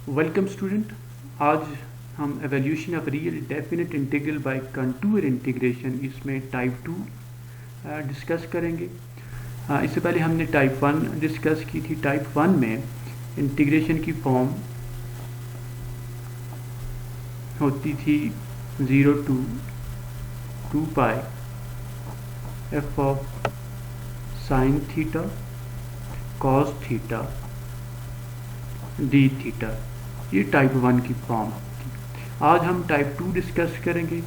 Welcome student. आज हम evolution of real definite integral by contour integration इसमें type 2 discuss करेंगे। इससे पहले हमने टाइप 1 डिस्कस की थी। टाइप 1 में इंटीग्रेशन की फॉर्म होती थी 0 to 2 pi F of sine theta cos theta D theta. ये टाइप 1 की फॉर्म थी। आज हम टाइप 2 डिस्कस करेंगे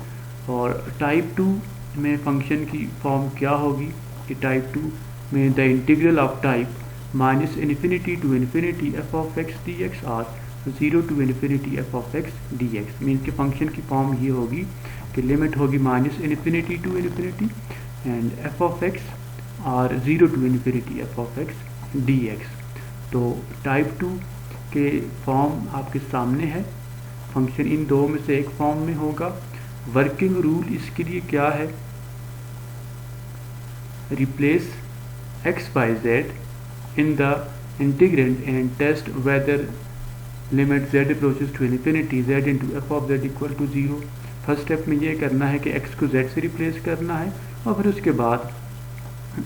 और टाइप 2 में फंक्शन की फॉर्म क्या होगी कि टाइप 2 में the integral of type minus infinity to infinity f of x d x और 0 to infinity f of x d x. Means के फंक्शन की फॉर्म ये होगी कि लिमिट होगी minus infinity to infinity and f of x और 0 to infinity f of x d x. तो type 2 के फॉर्म आपके सामने है। फंक्शन इन दो में से एक फॉर्म में होगा। वर्किंग रूल इसके लिए क्या है? Replace x by z in the integrand and test whether limit z approaches to infinity z into f of z equal to 0। First step में ये करना है कि एक्स को जेड से रिप्लेस करना है और फिर उसके बाद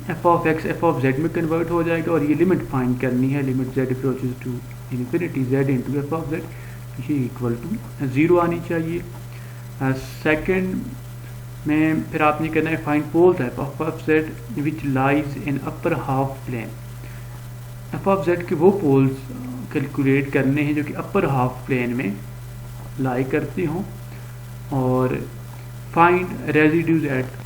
f of x f of z में कन्वर्ट हो जाएगा और ये लिमिट फाइंड करनी है। Limit z approaches to infinity z into f of z ये इक्वल टू 0 आनी चाहिए। सेकेंड में फिर आपने करना है find poles f of z which lies in upper half plane. F of z के वो पोल्स कैलकुलेट करने हैं जो कि अपर हाफ प्लेन में लाई करती हों और find residues at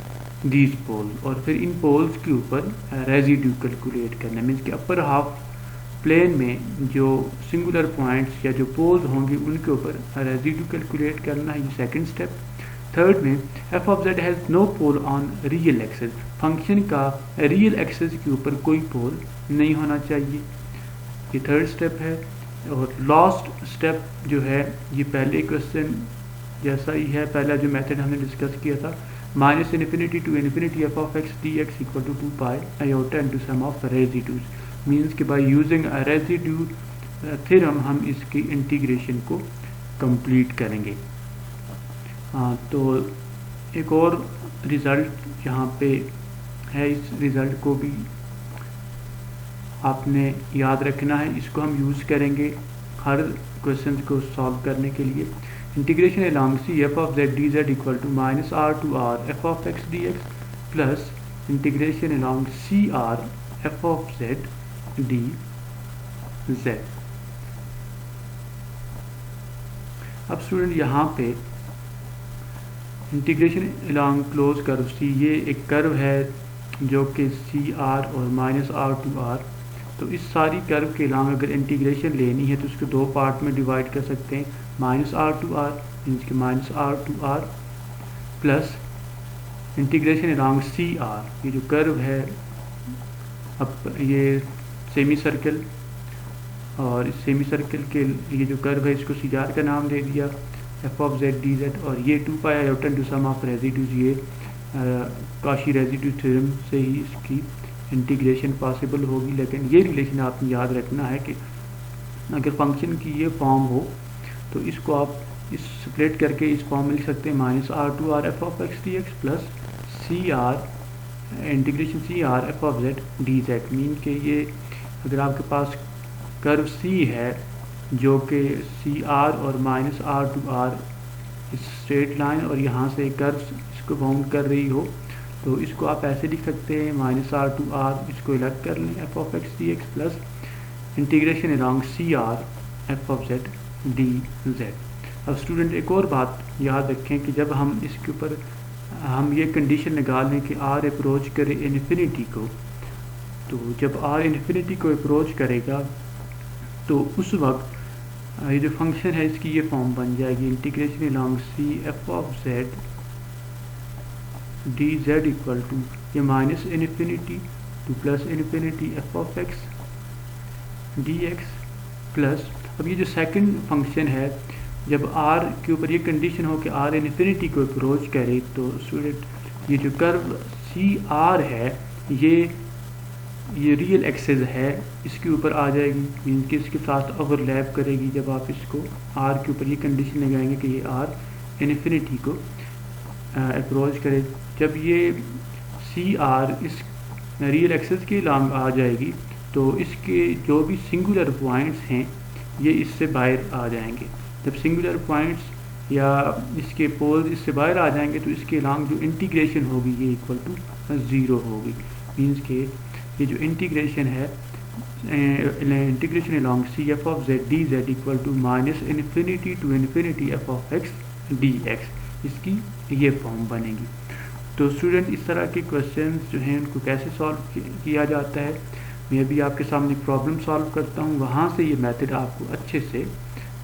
these poles और फिर इन पोल्स के ऊपर रेजिड्यू कैलकुलेट करना। मीन्स कि अपर हाफ प्लेन में जो सिंगुलर पॉइंट्स या जो पोल्स होंगे उनके ऊपर रेजिड्यू कैलकुलेट करना है। ये सेकंड स्टेप। थर्ड में f of z has no pole on real axis. Function का रियल एक्सेस के ऊपर कोई पोल नहीं होना चाहिए। ये थर्ड स्टेप है। और लास्ट स्टेप जो है ये पहले क्वेश्चन जैसा ही है। पहला जो मेथड हमने डिस्कस किया था minus infinity to infinity f of x d x equal to 2 pi iota into sum of residues. Means कि by using a residue theorem हम इसकी इंटीग्रेशन को कंप्लीट करेंगे। तो एक और रिज़ल्ट यहाँ पे है। इस रिज़ल्ट को भी आपने याद रखना है। इसको हम यूज़ करेंगे हर क्वेश्चन को सॉल्व करने के लिए। Integration along C f of z d z equal to minus R to R f of x d x plus integration along C R f of z d z. अब student यहाँ पे integration along close curve C, ये एक curve है जो कि C R और minus R to R. तो इस सारी कर्व के अलावा अगर इंटीग्रेशन लेनी है तो उसको दो पार्ट में डिवाइड कर सकते हैं। Minus R to R means के minus R to R plus integration along C R. ये जो कर्व है अब ये सेमी सर्कल और इस सेमी सर्कल के ये जो कर्व है इसको सी आर का नाम दे दिया f of z d z. और ये 2 pi iota into sum of residues, ये काशी रेजिड्यू थ्योरम से ही इसकी इंटीग्रेशन पॉसिबल होगी। लेकिन ये रिलेशन आपने याद रखना है कि अगर फंक्शन की ये फॉर्म हो तो इसको आप इस स्प्लिट करके इस फॉर्म में लिख सकते हैं minus R to R f of x d x plus C R integration C R f of z d z. Mean के ये अगर आपके पास कर्व सी है जो कि सी आर और माइनस आर टू आर इस स्ट्रेट लाइन और यहाँ से कर्व इसको बाउंड कर रही हो तो इसको आप ऐसे लिख सकते हैं माइनस आर टू आर, इसको अलग कर लें f of x d x plus integration along C R f of z d z. अब स्टूडेंट एक और बात याद रखें कि जब हम इसके ऊपर हम ये कंडीशन लगा लें कि आर अप्रोच करे इन्फिनिटी को, तो जब आर इन्फिनिटी को अप्रोच करेगा तो उस वक्त ये जो फंक्शन है इसकी ये फॉर्म बन जाएगी integration along C f of z d z equal to ये minus infinity to plus infinity f of x d x plus. अब ये जो सेकंड फंक्शन है जब आर के ऊपर ये कंडीशन हो कि आर इन्फिनिटी को अप्रोच करे तो स्टूडेंट ये जो कर्व सी आर है ये ये रियल एक्सेस है इसके ऊपर आ जाएगी, मीन कि इसके साथ ओवरलैप करेगी। जब आप इसको आर के ऊपर ये कंडीशन लगाएंगे कि ये आर इन्फिनिटी को अप्रोच करे, जब ये सी आर इस रियल एक्सेस के लॉन्ग आ जाएगी तो इसके जो भी सिंगुलर पॉइंट्स हैं ये इससे बाहर आ जाएंगे। जब सिंगुलर पॉइंट्स या इसके पोल्स इससे बाहर आ जाएंगे तो इसके लॉन्ग जो इंटीग्रेशन होगी ये इक्वल टू 0 होगी। मीन्स के ये जो इंटीग्रेशन है integration along C f of z d z equal to minus infinity to infinity f of x d x, इसकी ये फॉर्म बनेगी। तो स्टूडेंट इस तरह के क्वेश्चंस जो हैं उनको कैसे सॉल्व किया जाता है, मैं भी आपके सामने प्रॉब्लम सॉल्व करता हूँ, वहाँ से ये मेथड आपको अच्छे से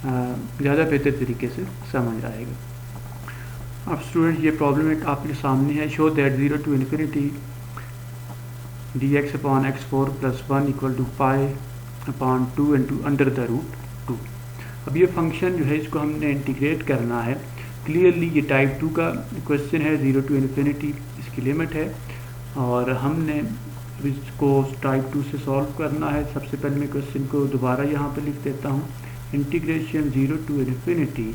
ज़्यादा बेहतर तरीके से समझ आएगा। अब स्टूडेंट ये प्रॉब्लम एक आपके सामने है, show that 0 to infinity dx upon x4 plus 1 equal to pi upon 2 into under the root 2। अब ये फंक्शन जो है इसको हमने इंटीग्रेट करना है। क्लियरली ये टाइप 2 का क्वेश्चन है, 0 टू इन्फिनिटी इसकी लिमिट है और हमने इसको टाइप 2 से सॉल्व करना है। सबसे पहले मैं क्वेश्चन को दोबारा यहाँ पे लिख देता हूँ, integration 0 to infinity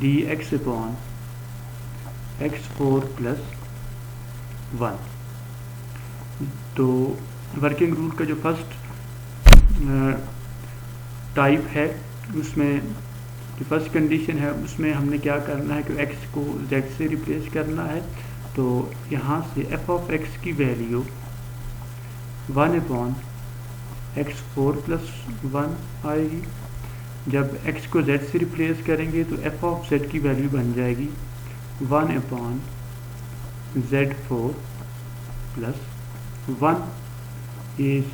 dx upon x4 plus 1। तो वर्किंग रूल का जो फर्स्ट टाइप है उसमें जो फर्स्ट कंडीशन है उसमें हमने क्या करना है कि x को z से रिप्लेस करना है। तो यहाँ से f ऑफ x की वैल्यू 1 अपॉन x4 प्लस 1 आएगी। जब x को z से रिप्लेस करेंगे तो f ऑफ z की वैल्यू बन जाएगी 1 upon z4 plus 1 is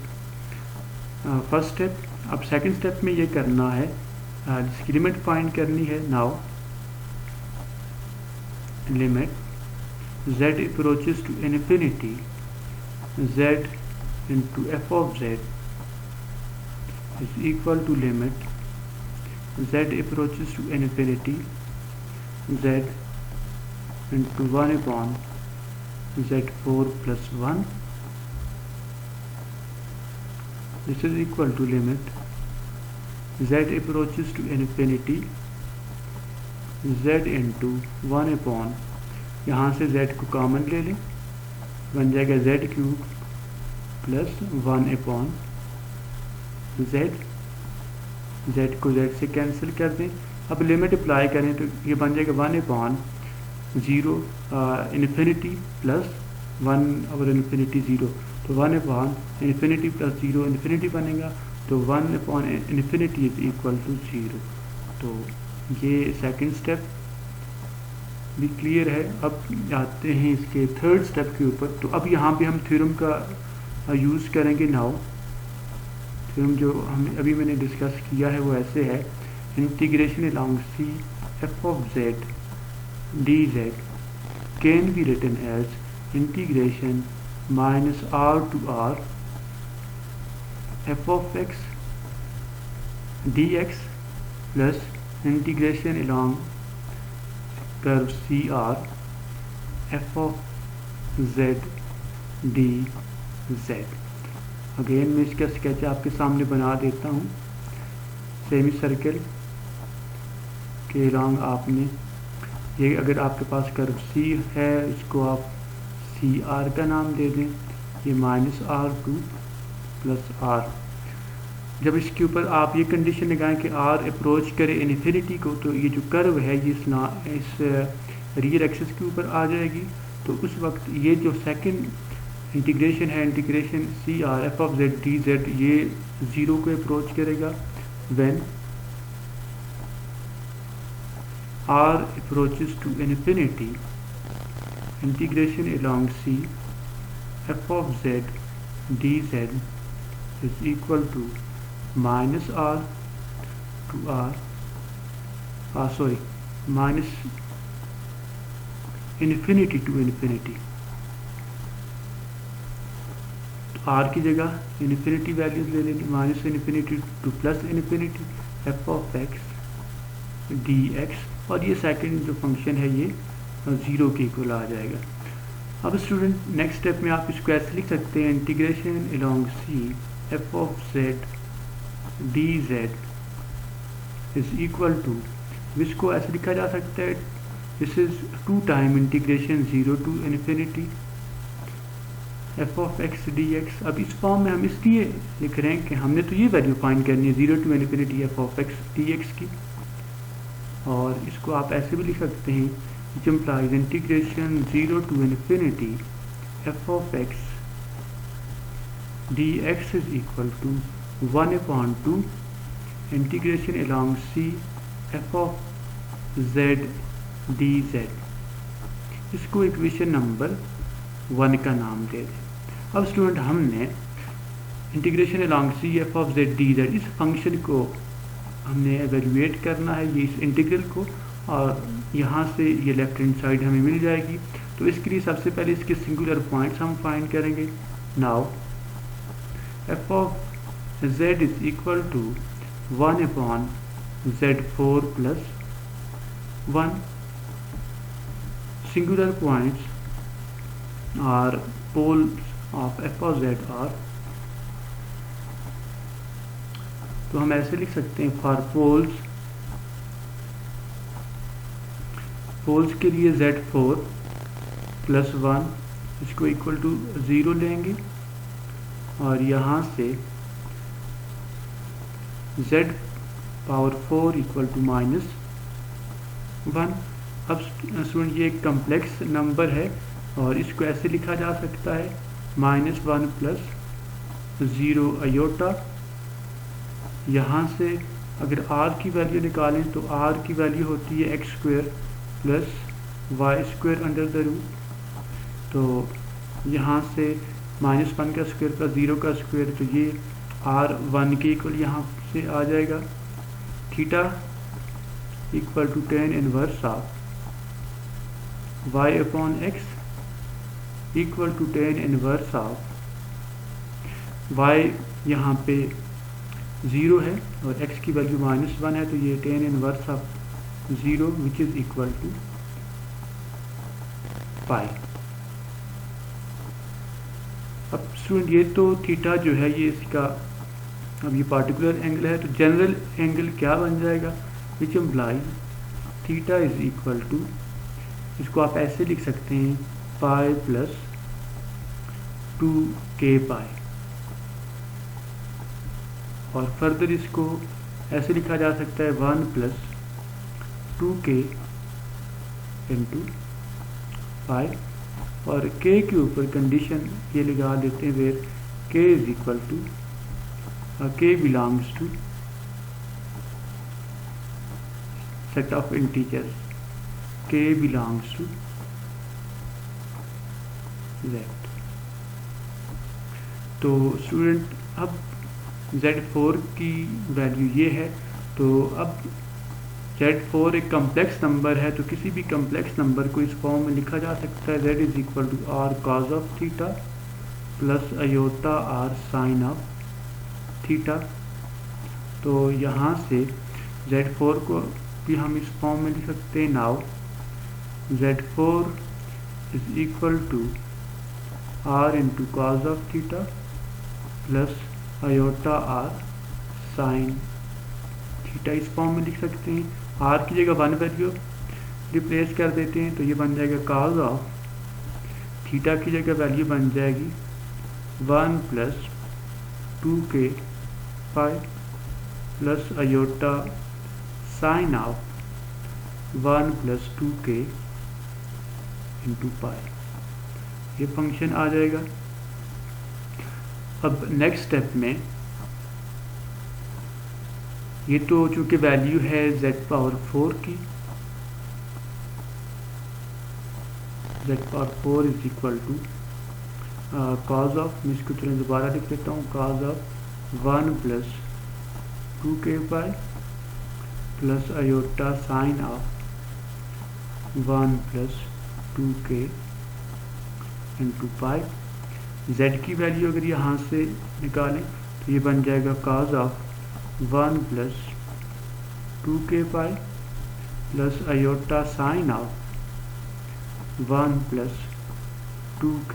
first step. अब सेकंड स्टेप में ये करना है, जिसकी लिमिट फाइंड करनी है। Now limit z approaches to infinity z into f of z is equal to limit z approaches to infinity z into 1 upon z4 plus 1। This is equal to limit z approaches to infinity z into 1 upon, यहाँ से z को common ले लें, बन जाएगा z cube plus 1 upon z को z से cancel कर दें। अब लिमिट अप्लाई करें तो ये बन जाएगा 1 अपॉन 0 इन्फिनिटी प्लस 1 और इन्फिनिटी 0, तो 1 अपॉन इन्फिनिटी प्लस 0 इन्फिनिटी बनेगा, तो 1 upon infinity is equal to 0। तो ये सेकंड स्टेप भी क्लियर है। अब आते हैं इसके थर्ड स्टेप के ऊपर। तो अब यहाँ पे हम थ्योरम का यूज़ करेंगे। नाउ थ्योरम जो हम अभी मैंने डिस्कस किया है वो ऐसे है, integration along C f of z d z can be written as integration minus r to r f of x dx plus integration along curve CR f of z dz। Again मैं इसका sketch आपके सामने बना देता हूँ। Semi circle के along आपने ये, अगर आपके पास कर्व C है इसको आप सी आर का नाम दे दें, ये minus R to plus R. जब इसके ऊपर आप ये कंडीशन लगाएं कि आर अप्रोच करे इन्फिनिटी को, तो ये जो कर्व है ये इस रियल एक्सिस के ऊपर आ जाएगी। तो उस वक्त ये जो सेकंड इंटीग्रेशन है, integration C R f of z d z, ये 0 को अप्रोच करेगा when R approaches to infinity integration along C f of z dz is equal to minus r to r minus infinity to infinity। तो r की जगह infinity values ले लेंगे, minus infinity to plus infinity f of x dx, और ये second जो function है ये 0 के इक्वल आ जाएगा। अब स्टूडेंट नेक्स्ट स्टेप में आप इसको ऐसे लिख सकते हैं, integration along C f of z d z is equal to, इसको ऐसे लिखा जा सकता है, this is 2 time integration 0 to infinity f of x d x. अब इस फॉर्म में हम इसलिए लिख रहे हैं कि हमने तो ये वैल्यू फाइंड करनी है 0 to infinity f of x d x की, और इसको आप ऐसे भी लिख सकते हैं, which implies integration 0 to infinity f of x dx is equal to 1 upon 2 integration along c f of z dz। इसको इक्वेशन नंबर 1 का नाम दे दें। अब स्टूडेंट हमने integration along C f of z d z, इस function को हमने एवेल्युएट करना है, ये इस इंटीग्रल को, और यहाँ से ये लेफ्ट हैंड साइड हमें मिल जाएगी। तो इसके लिए सबसे पहले इसके सिंगुलर पॉइंट्स हम फाइंड करेंगे। Now f of z is equal to 1 upon z4 plus 1। Singular points are poles of f of z are, तो हम ऐसे लिख सकते हैं, फॉर पोल्स के लिए z4 प्लस 1 इसको इक्वल टू 0 लेंगे, और यहाँ से z power 4 equal to minus 1। अब स्टूडेंट ये एक कम्प्लेक्स नंबर है और इसको ऐसे लिखा जा सकता है, -1 प्लस 0 अयोटा। यहाँ से अगर r की वैल्यू निकालें तो r की वैल्यू होती है x square plus y square under the root. तो यहाँ से -1 का स्क्वायर प्लस 0 का स्क्वायर, तो ये r1 के इक्वल यहाँ से आ जाएगा। Theta equal to tan inverse of y upon x equal to tan inverse of y, यहाँ पे 0 है और x की वैल्यू -1 है, तो ये tan inverse of 0 which is equal to pi. अब स्टूडेंट ये तो थीटा जो है ये इसका, अब ये पार्टिकुलर एंगल है, तो जनरल एंगल क्या बन जाएगा, which imply theta is equal to, इसको आप ऐसे लिख सकते हैं, पाई प्लस 2k पाई, और फर्दर इसको ऐसे लिखा जा सकता है 1 प्लस 2k इंटू पाई, और k के ऊपर कंडीशन ये लगा देते हैं where k is equal to, k belongs to set of integers, k belongs to z। तो स्टूडेंट अब z4 की वैल्यू ये है, तो अब z4 एक कम्प्लेक्स नंबर है, तो किसी भी कम्प्लेक्स नंबर को इस फॉर्म में लिखा जा सकता है, z is equal to r cos of theta plus iota r sine of theta. तो यहाँ से z4 को भी हम इस फॉर्म में लिख सकते हैं। Now z4 is equal to r into cos of theta plus iota r sine theta, इस फॉर्म में लिख सकते हैं। r की जगह 1 वैल्यू रिप्लेस कर देते हैं, तो ये बन जाएगा कॉस ऑफ थीटा की जगह वैल्यू बन जाएगी 1 plus 2k pi plus iota sine of 1 plus 2k into पाई, ये फंक्शन आ जाएगा। अब नेक्स्ट स्टेप में ये तो चूंकि वैल्यू है z पावर 4 की, z power 4 is equal to cos of, मैं इसको चलो दोबारा लिख देता हूँ, cos of 1 plus 2k pi plus iota sine of 1 plus 2k into pi. z की वैल्यू अगर यहाँ से निकालें तो ये बन जाएगा cos of 1 plus 2k pi plus iota sine of 1 plus 2k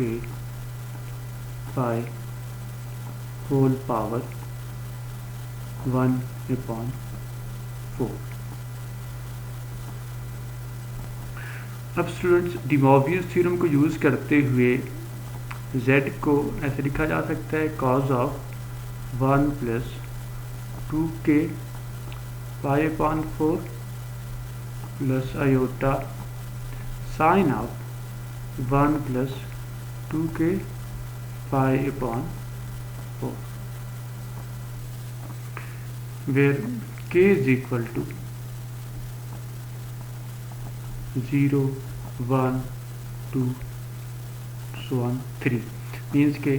pi whole power 1/4। अब स्टूडेंट्स डी मोवियस थ्योरम को यूज़ करते हुए z को ऐसे लिखा जा सकता है cos of 1 + 2k pi/4 plus iota sine of 1 + 2k pi/4, where k is equal to 0, 1, 2, so on 3 means के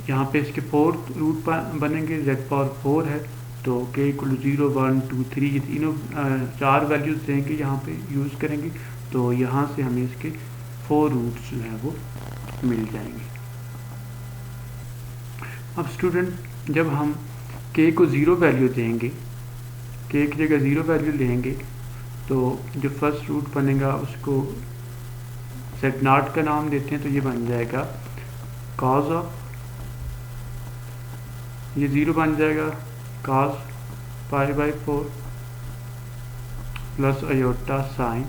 यहाँ पे इसके 4th रूट बनेंगे, z पावर 4 है तो k इक्वल टू 0, 1, 2, 3 ये तीनों 4 वैल्यूज देंगे यहाँ पे यूज़ करेंगे, तो यहाँ से हमें इसके 4 रूट्स जो हैं वो मिल जाएंगे। अब स्टूडेंट जब हम k को 0 वैल्यू देंगे, k की जगह 0 वैल्यू लेंगे, तो जो फर्स्ट रूट बनेगा उसको z0 का नाम देते हैं, तो ये बन जाएगा cos ऑफ, ये 0 बन जाएगा cos pi/4 plus iota sign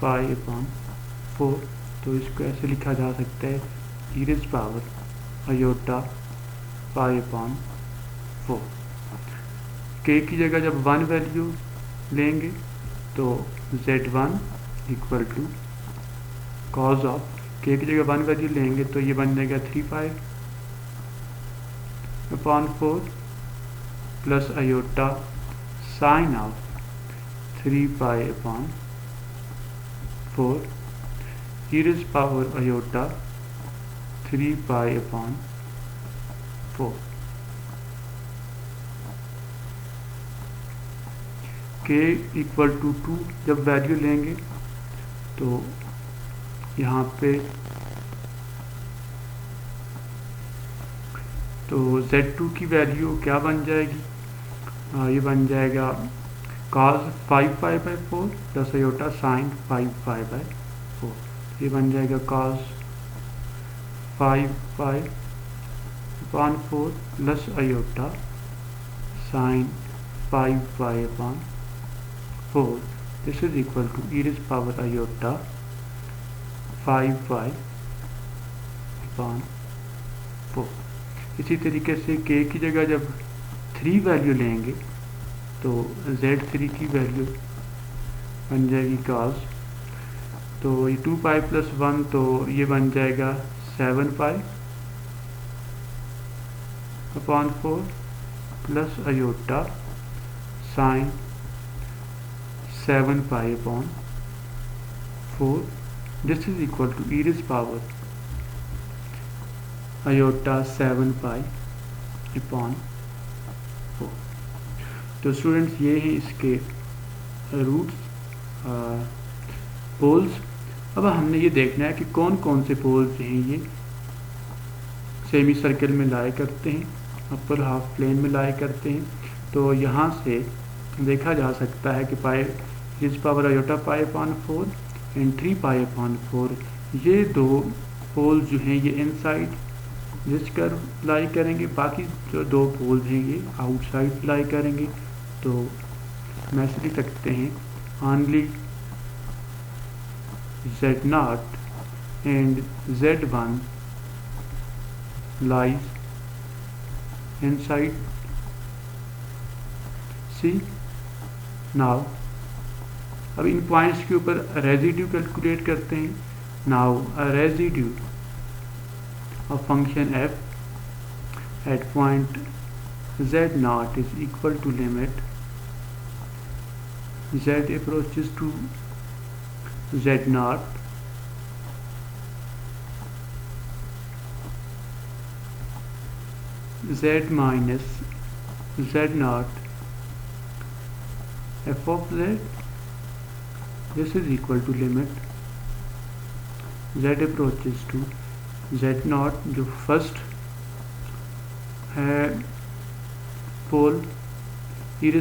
pi/4, तो इसको ऐसे लिखा जा सकता है e⁻ आयोटा pi/4। k की जगह जब 1 वैल्यू लेंगे तो z1 equal to cos of, k की जगह 1 वैल्यू लेंगे तो ये बन जाएगा 3π/4 plus iota sine of 3π/4 e⁻ iota 3π/4। k equal to 2 जब वैल्यू लेंगे तो यहाँ पे तो z2 की वैल्यू क्या बन जाएगी, ये बन जाएगा cos 5π/4 प्लस आयोटा साइन 5π/4, ये बन जाएगा cos 5π/4 plus iota sine 5π/4, this is equal to e⁻ iota 5π/4। इसी तरीके से k की जगह जब 3 वैल्यू लेंगे तो z3 की वैल्यू बन जाएगी cos, तो ये 2π + 1 तो ये बन जाएगा 7π/4 plus iota sine 7π/4, this is equal to e⁻ iota 7π/4। तो स्टूडेंट्स ये हैं इसके रूट्स, पोल्स। अब हमने ये देखना है कि कौन कौन से पोल्स हैं ये सेमी सर्कल में लाए करते हैं, अपर हाफ प्लेन में लाए करते हैं। तो यहाँ से देखा जा सकता है कि e⁻ आयोटा π/4 एंड 3π/4 ये दो पोल्स जो हैं ये इनसाइड जिस कर्व लाई करेंगे, बाकी जो दो पोल्स हैं ये आउटसाइड लाई करेंगे। तो हम ऐसे लिख सकते हैं only z0 and z1 lies inside C. Now अब इन पॉइंट्स के ऊपर रेजिड्यू कैलकुलेट करते हैं। Now residue of function f at point z0 is equal to limit z approaches to z0 z minus z0 f of z, this is equal to limit z approaches to z0 जो first है pole e⁻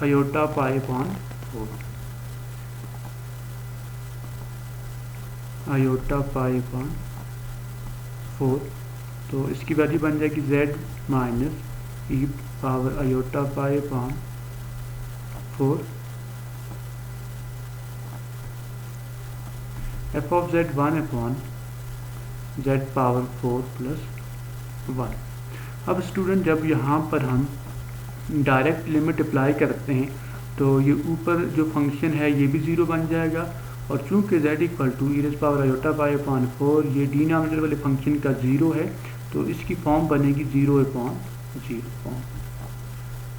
iota π/4। Iota pi upon 4, तो इसकी value बन जाएगी z minus e power iota pi upon 4 f of z 1 upon z power 4 plus 1। अब student जब यहाँ पर हम डायरेक्ट लिमिट अप्लाई करते हैं तो ये ऊपर जो फंक्शन है ये भी ज़ीरो बन जाएगा, और चूंकि z equal to e raise power iota pi upon 4 ये डिनोमिनेटर वाले फंक्शन का ज़ीरो है, तो इसकी फॉर्म बनेगी 0 अपॉन 0 फॉर्म।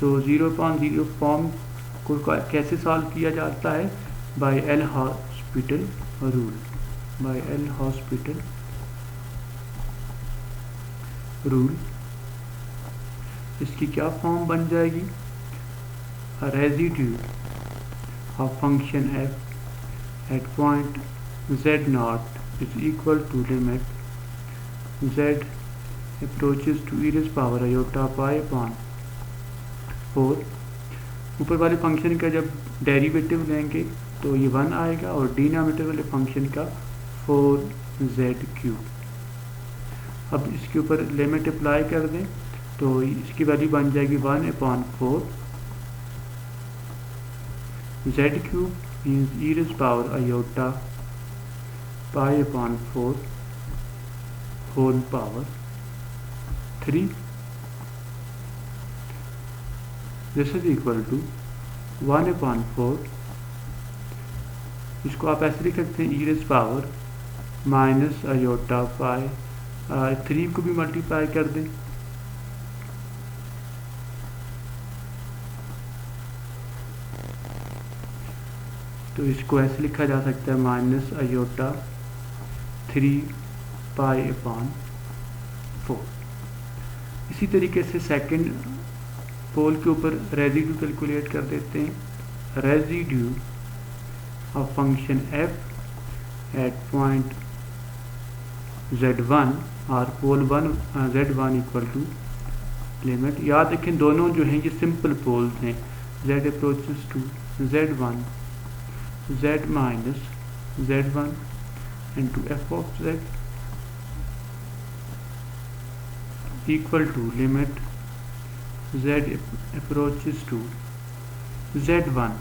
तो 0 अपॉन 0 फॉर्म को कैसे सॉल्व किया जाता है? By L Hospital rule. By L Hospital rule इसकी क्या फॉर्म बन जाएगी? Residue of function f at point z not is equal to limit z approaches to e raise power iota pi upon 4। ऊपर वाले फंक्शन का जब डेरिवेटिव लेंगे तो ये 1 आएगा, और डिनोमिनेटर वाले फंक्शन का 4z³। अब इसके ऊपर लिमिट अप्लाई कर दें तो इसकी वैल्यू बन जाएगी 1 upon 4 z³ means e raise power iota pi upon 4 whole power 3। This is equal to 1 upon 4, इसको आप ऐसे लिख सकते हैं e raise power minus iota pi 3 को भी मल्टीप्लाई कर दें तो इसको ऐसे लिखा जा सकता है माइनस आयोटा 3 पाई अपॉन 4। इसी तरीके से सेकंड पोल के ऊपर रेजिड्यू कैलकुलेट कर देते हैं। Residue of function f at point z1 और पोल 1 z1 इक्वल टू लिमिट, याद रखें दोनों जो हैं ये सिंपल पोल्स हैं, z approaches to z1 z minus z1 into f of z equal to limit z approaches to z1।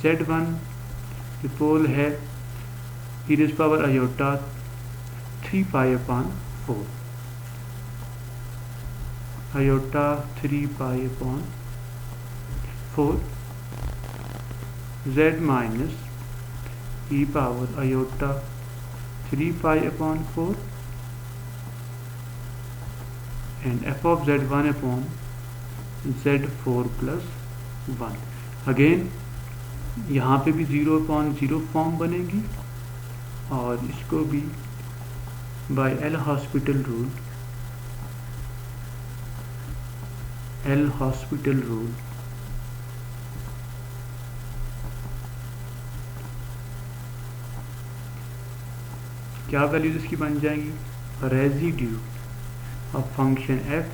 z1 ये पोल है ई raise power iota 3 pi upon 4 iota 3 pi upon 4 z minus e power iota 3 pi upon 4 and f of z1 upon z4 plus 1। Again यहाँ पे भी 0 upon 0 form बनेगी, और इसको भी by L Hospital rule क्या वैल्यूज इसकी बन जाएंगी? Residue of function f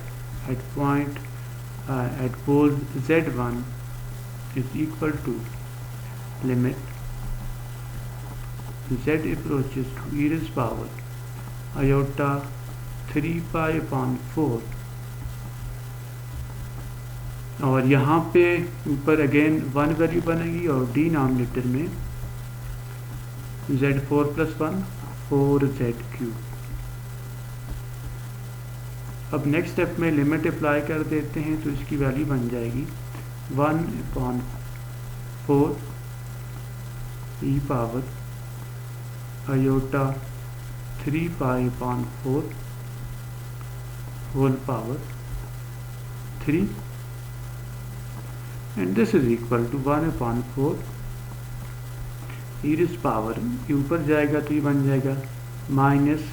at point at pole z1 is equal to limit z approaches to e raise power iota 3 pi upon 4, और यहाँ पे ऊपर अगेन 1 वैल्यू बनेगी, और डिनोमिनेटर में z4 प्लस 1 4z³। अब नेक्स्ट स्टेप में लिमिट अप्लाई कर देते हैं तो इसकी वैल्यू बन जाएगी 1 upon 4 e power iota 3 pi upon 4 whole power 3, and this is equal to 1 upon 4 e raise power, ऊपर जाएगा तो ये बन जाएगा माइनस,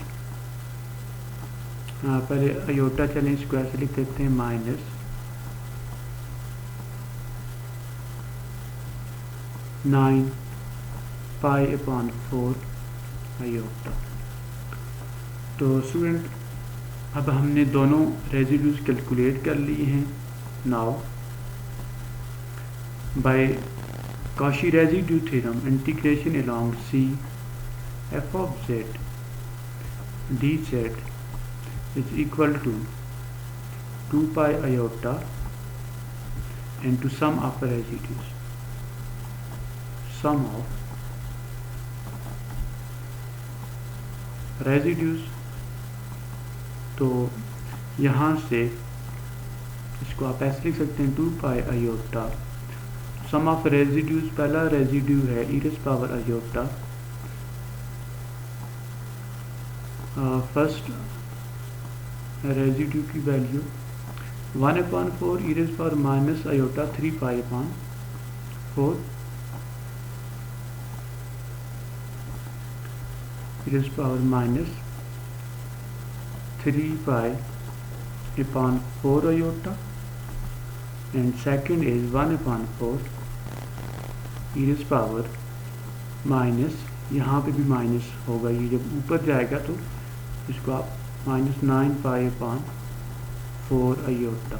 पहले आयोटा चलें इसको ऐसे लिख देते हैं minus nine pi upon 4 iota. तो स्टूडेंट अब हमने दोनों रेजिड्यूज कैलकुलेट कर लिए हैं। Now by Cauchy residue theorem integration along C f of z dz is equal to 2 pi iota into sum of residues, sum of residues. तो यहाँ से इसको आप ऐसे लिख सकते हैं 2 pi iota sum of residues. पहला रेजिड्यू है e raise power iota, first residue की value 1/4 e raise power minus iota 3 pi upon 4 e raised power minus 3 pi upon 4 iota, and second is 1/4 e raised power minus, यहाँ पे भी minus होगा, ये जब ऊपर जाएगा तो इसको आप -9 pi upon 4 iota।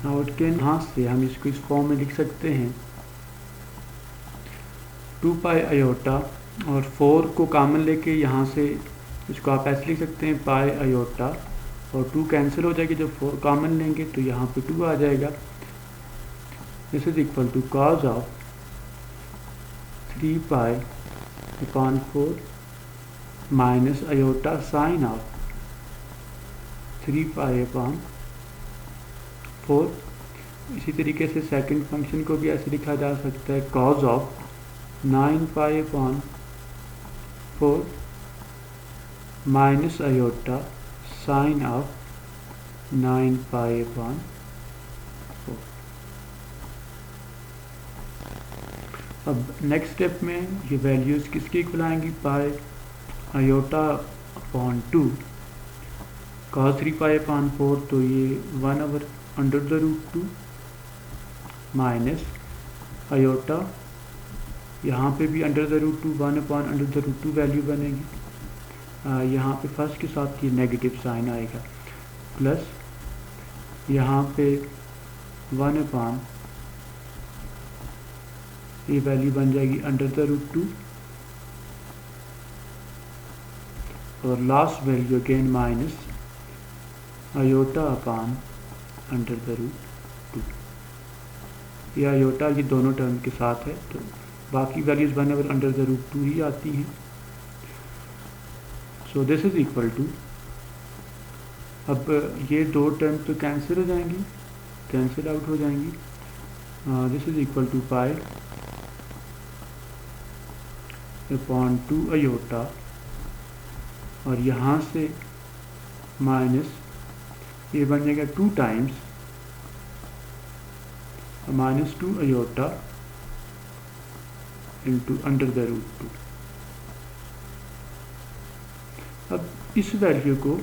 Now it can, यहाँ से हम इसको इस फॉर्म में लिख सकते हैं 2 पाई आयोटा और 4 को कॉमन लेके यहाँ से इसको आप ऐसे लिख सकते हैं पाई आयोटा, और 2 कैंसिल हो जाएगी। जब 4 कॉमन लेंगे तो यहाँ पे 2 आ जाएगा। This is equal to cos of 3 pi upon 4 minus iota sine of 3 pi upon 4। इसी तरीके से सेकंड फंक्शन को भी ऐसे लिखा जा सकता है cause of 9 pi upon 4 minus iota sine of 9 pi upon 4। अब नेक्स्ट स्टेप में ये वैल्यूज़ किसके इक्वल आएंगी, पाई iota upon 2 cos 3 pi upon 4, तो ये 1/√2 माइनस आयोटा, यहाँ पे भी √2 1/√2 वैल्यू बनेगी। यहाँ पे फर्स्ट के साथ ये नेगेटिव साइन आएगा, प्लस यहाँ पे 1/, ये वैल्यू बन जाएगी √2, और last value again minus iota upon √2। यह आयोटा ये दोनों टर्म के साथ है, तो बाकी वैल्यूज 1/√2 ही आती हैं। So this is equal to, अब ये दो टर्म तो कैंसिल हो जाएंगी, कैंसिल आउट हो जाएंगी। This is equal to pi upon 2 iota, और यहाँ से माइनस ये बन जाएगा 2 टाइम्स -2 आयोटा इंटू √2। अब इस वैल्यू को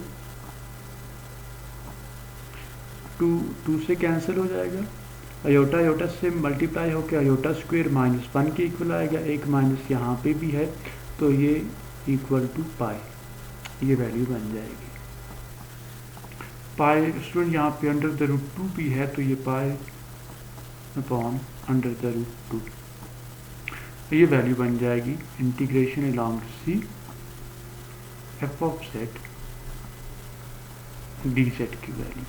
2 से कैंसिल हो जाएगा, आयोटा आयोटा से मल्टीप्लाई होकर आयोटा स्क्वायर -1 के इक्वल आएगा, एक माइनस यहाँ पे भी है, तो ये इक्वल टू पाई, ये वैल्यू बन जाएगी। पाई स्टूडेंट यहाँ पे √2 भी है, तो ये पाई अपॉन √2, ये वैल्यू बन जाएगी integration along C f of z dz की वैल्यू,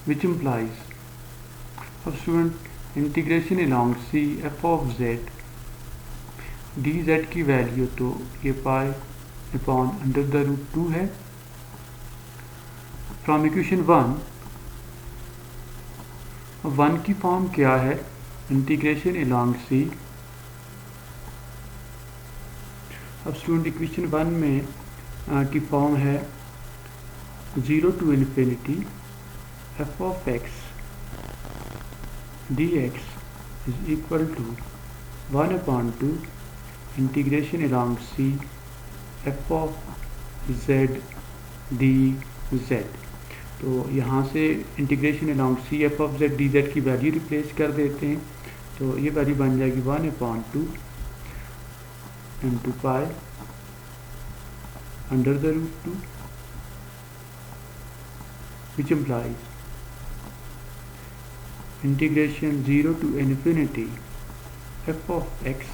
which implies अब student integration along C f of z dz की वैल्यू, तो ये पाई अपॉन √2 है। फ्रॉम इक्वेशन 1 की फॉर्म क्या है, इंटीग्रेशन अलोंग सी। अब स्टूडेंट इक्वेशन 1 में की फॉर्म है 0 to infinity f of x dx is equal to 1/2 integration along C f of z dz। तो यहाँ से integration along C f of z dz की वैल्यू रिप्लेस कर देते हैं, तो ये वैल्यू बन जाएगी 1/2 into pi √2, which implies integration 0 to infinity f of x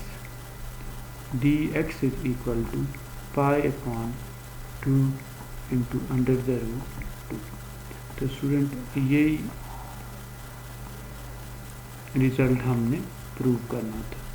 d x is equal to pi upon 2 into under the root 2। तो student यही रिजल्ट हमने प्रूव करना था।